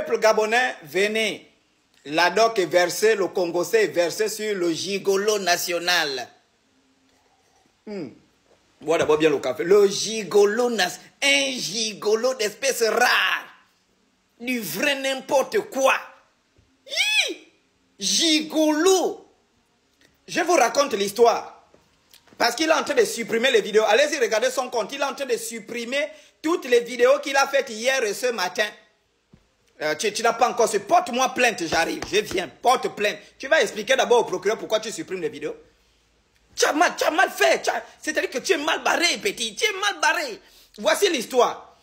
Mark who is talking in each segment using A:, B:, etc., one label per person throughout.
A: Peuple gabonais, venez. La doc est versée, le Congosais est versé sur le gigolo national. Bois d'abord bien le café. Le gigolo national. Un gigolo d'espèce rare. Du vrai n'importe quoi. Gigolo. Je vous raconte l'histoire. Parce qu'il est en train de supprimer les vidéos. Allez-y, regardez son compte. Il est en train de supprimer toutes les vidéos qu'il a faites hier et ce matin. Tu n'as pas encore... Porte-moi plainte, j'arrive. Je viens. Porte plainte. Tu vas expliquer d'abord au procureur pourquoi tu supprimes les vidéos. Tu as mal fait. C'est-à-dire que tu es mal barré, petit. Tu es mal barré. Voici l'histoire.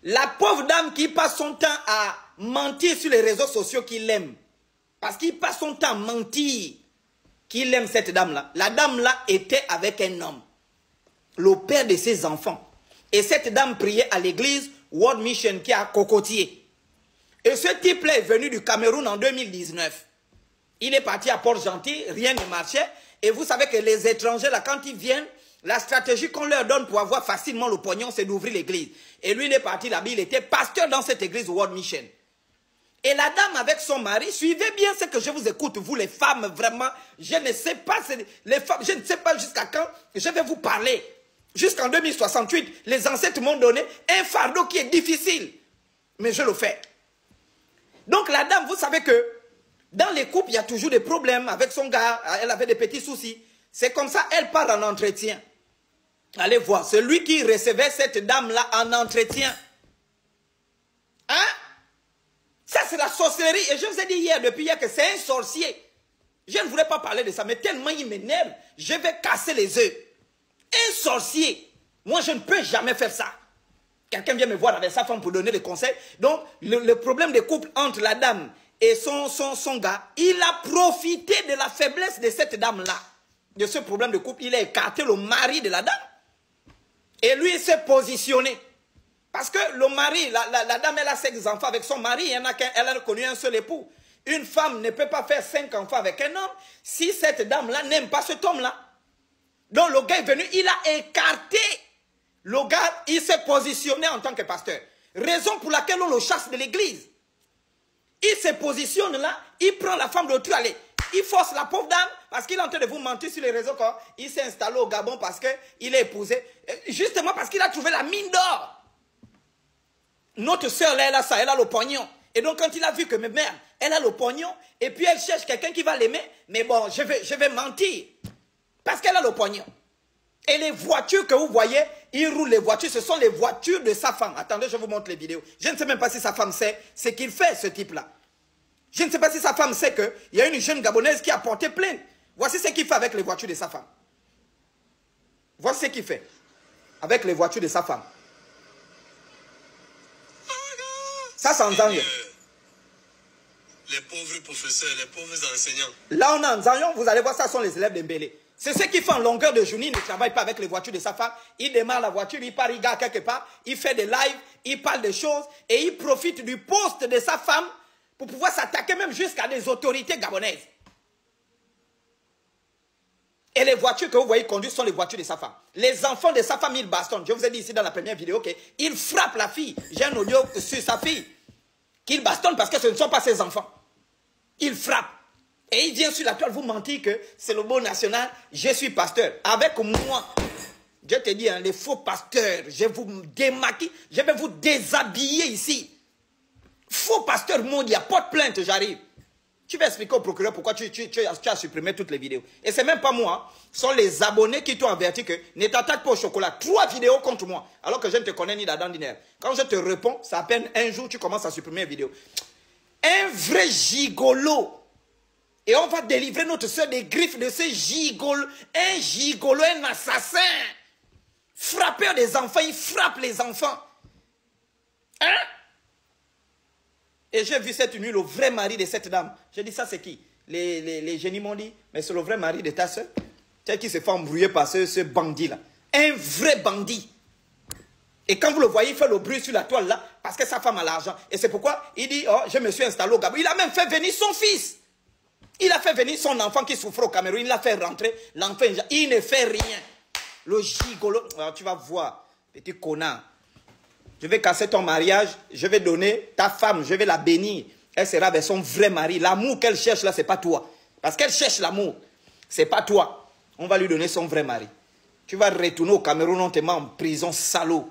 A: La pauvre dame qui passe son temps à mentir sur les réseaux sociaux qu'il aime. Parce qu'il passe son temps à mentir qu'il aime cette dame-là. La dame-là était avec un homme. Le père de ses enfants. Et cette dame priait à l'église World Mission qui est à Cocotier. Et ce type-là est venu du Cameroun en 2019. Il est parti à Port-Gentil, rien ne marchait. Et vous savez que les étrangers, là, quand ils viennent, la stratégie qu'on leur donne pour avoir facilement le pognon, c'est d'ouvrir l'église. Et lui, il est parti là-bas, il était pasteur dans cette église World Mission. Et la dame avec son mari, suivez bien ce que je vous écoute, vous les femmes, vraiment, je ne sais pas, les femmes, je ne sais pas jusqu'à quand je vais vous parler. Jusqu'en 2068, les ancêtres m'ont donné un fardeau qui est difficile. Mais je le fais. Donc la dame, vous savez que dans les couples, il y a toujours des problèmes avec son gars. Elle avait des petits soucis. C'est comme ça, elle part en entretien. Allez voir, celui qui recevait cette dame-là en entretien. Hein? Ça, c'est la sorcellerie. Et je vous ai dit hier, depuis hier, que c'est un sorcier. Je ne voulais pas parler de ça, mais tellement il m'énerve, je vais casser les œufs. Un sorcier. Moi, je ne peux jamais faire ça. Quelqu'un vient me voir avec sa femme pour donner des conseils. Donc, le problème de couple entre la dame et son gars, il a profité de la faiblesse de cette dame-là. De ce problème de couple, il a écarté le mari de la dame. Et lui, il s'est positionné. Parce que le mari, la dame, elle a 5 enfants avec son mari, elle a connu un seul époux. Une femme ne peut pas faire 5 enfants avec un homme si cette dame-là n'aime pas cet homme-là. Donc le gars est venu, il a écarté. Le gars, il s'est positionné en tant que pasteur. Raison pour laquelle on le chasse de l'église. Il se positionne là, il prend la femme de l'autre, allez, il force la pauvre dame, parce qu'il est en train de vous mentir sur les réseaux quand il s'est installé au Gabon parce qu'il est épousé. Justement parce qu'il a trouvé la mine d'or. Notre soeur là, elle a ça, elle a le pognon. Et donc quand il a vu que ma mère, elle a le pognon, et puis elle cherche quelqu'un qui va l'aimer, mais bon, je vais mentir. Parce qu'elle a le pognon. Et les voitures que vous voyez, il roule les voitures, ce sont les voitures de sa femme. Attendez, je vous montre les vidéos. Je ne sais même pas si sa femme sait ce qu'il fait, ce type-là. Je ne sais pas si sa femme sait qu'il y a une jeune Gabonaise qui a porté plainte. Voici ce qu'il fait avec les voitures de sa femme. Voici ce qu'il fait avec les voitures de sa femme. Ça, c'est en Zanzion.
B: Les pauvres professeurs, les pauvres enseignants.
A: Là, on est en Zanzion, vous allez voir, ça sont les élèves d'Embélé. C'est ce qu'il fait en longueur de journée, il ne travaille pas avec les voitures de sa femme. Il démarre la voiture, il part, il gare quelque part, il fait des lives, il parle des choses et il profite du poste de sa femme pour pouvoir s'attaquer même jusqu'à des autorités gabonaises. Et les voitures que vous voyez conduire sont les voitures de sa femme. Les enfants de sa femme, ils bastonnent. Je vous ai dit ici dans la première vidéo qu'il frappe la fille. J'ai un audio sur sa fille. Qu'il bastonne parce que ce ne sont pas ses enfants. Il frappe. Et il vient sur la toile vous mentir que c'est le beau national, je suis pasteur. Avec moi, je te dis, hein, les faux pasteurs, je vous démaquille, je vais vous déshabiller ici. Faux pasteur mondial, porte plainte, j'arrive. Tu vas expliquer au procureur pourquoi tu as supprimé toutes les vidéos. Et c'est même pas moi, ce sont les abonnés qui t'ont averti que ne t'attaque pas au chocolat. 3 vidéos contre moi, alors que je ne te connais ni d'Adam ni d'Ève. Quand je te réponds, c'est à peine un jour, tu commences à supprimer une vidéo. Un vrai gigolo. Et on va délivrer notre soeur des griffes de ce gigolo. Un gigolo, un assassin. Frappeur des enfants, il frappe les enfants. Hein? Et j'ai vu cette nuit le vrai mari de cette dame. J'ai dit, ça c'est qui? Les génies m'ont dit, mais c'est le vrai mari de ta soeur. C'est qui se fait embrouiller par ce bandit-là. Un vrai bandit. Et quand vous le voyez, il fait le bruit sur la toile là, parce que sa femme a l'argent. Et c'est pourquoi il dit, oh, je me suis installé au Gabon. Il a même fait venir son fils. Il a fait venir son enfant qui souffrait au Cameroun. Il l'a fait rentrer. L'enfant, il ne fait rien. Le gigolo. Alors, tu vas voir, petit connard. Je vais casser ton mariage, je vais donner ta femme, je vais la bénir. Elle sera avec son vrai mari. L'amour qu'elle cherche là, ce n'est pas toi. Parce qu'elle cherche l'amour. Ce n'est pas toi. On va lui donner son vrai mari. Tu vas retourner au Cameroun, on te met en prison, salaud.